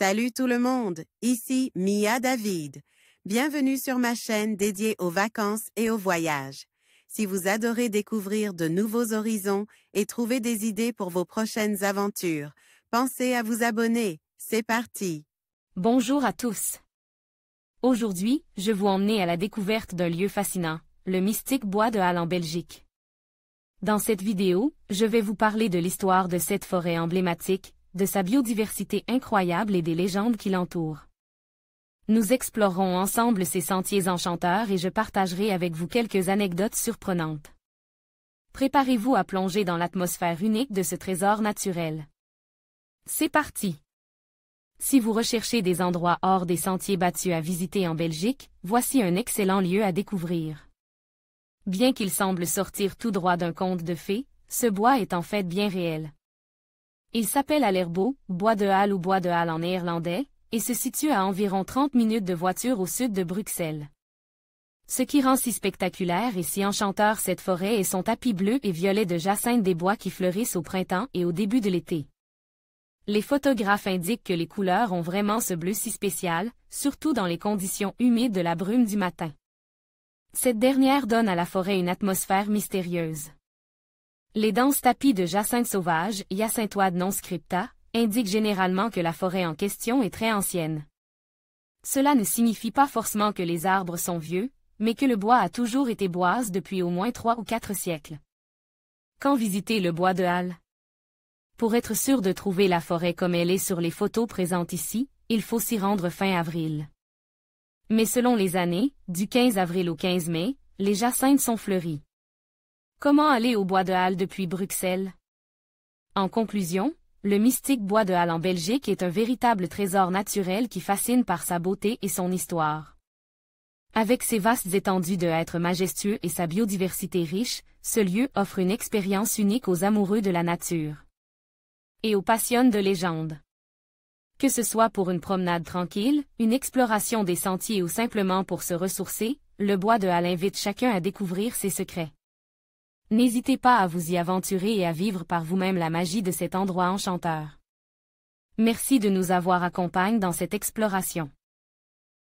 Salut tout le monde, ici Mia David. Bienvenue sur ma chaîne dédiée aux vacances et aux voyages. Si vous adorez découvrir de nouveaux horizons et trouver des idées pour vos prochaines aventures, pensez à vous abonner. C'est parti! Bonjour à tous. Aujourd'hui, je vous emmène à la découverte d'un lieu fascinant, le mystique bois de Halle en Belgique. Dans cette vidéo, je vais vous parler de l'histoire de cette forêt emblématique, de sa biodiversité incroyable et des légendes qui l'entourent. Nous explorerons ensemble ces sentiers enchanteurs et je partagerai avec vous quelques anecdotes surprenantes. Préparez-vous à plonger dans l'atmosphère unique de ce trésor naturel. C'est parti! Si vous recherchez des endroits hors des sentiers battus à visiter en Belgique, voici un excellent lieu à découvrir. Bien qu'il semble sortir tout droit d'un conte de fées, ce bois est en fait bien réel. Il s'appelle Allerbo, bois de Halle ou bois de Halle en néerlandais, et se situe à environ 30 minutes de voiture au sud de Bruxelles. Ce qui rend si spectaculaire et si enchanteur cette forêt est son tapis bleu et violet de jacinthe des bois qui fleurissent au printemps et au début de l'été. Les photographes indiquent que les couleurs ont vraiment ce bleu si spécial, surtout dans les conditions humides de la brume du matin. Cette dernière donne à la forêt une atmosphère mystérieuse. Les denses tapis de jacinthe sauvage, Hyacinthoide non scripta, indiquent généralement que la forêt en question est très ancienne. Cela ne signifie pas forcément que les arbres sont vieux, mais que le bois a toujours été boise depuis au moins 3 ou 4 siècles. Quand visiter le bois de Halle? Pour être sûr de trouver la forêt comme elle est sur les photos présentes ici, il faut s'y rendre fin avril. Mais selon les années, du 15 avril au 15 mai, les jacinthes sont fleuries. Comment aller au bois de Halle depuis Bruxelles? En conclusion, le mystique bois de Halle en Belgique est un véritable trésor naturel qui fascine par sa beauté et son histoire. Avec ses vastes étendues de hêtres majestueux et sa biodiversité riche, ce lieu offre une expérience unique aux amoureux de la nature. Et aux passionnés de légendes. Que ce soit pour une promenade tranquille, une exploration des sentiers ou simplement pour se ressourcer, le bois de Halle invite chacun à découvrir ses secrets. N'hésitez pas à vous y aventurer et à vivre par vous-même la magie de cet endroit enchanteur. Merci de nous avoir accompagnés dans cette exploration.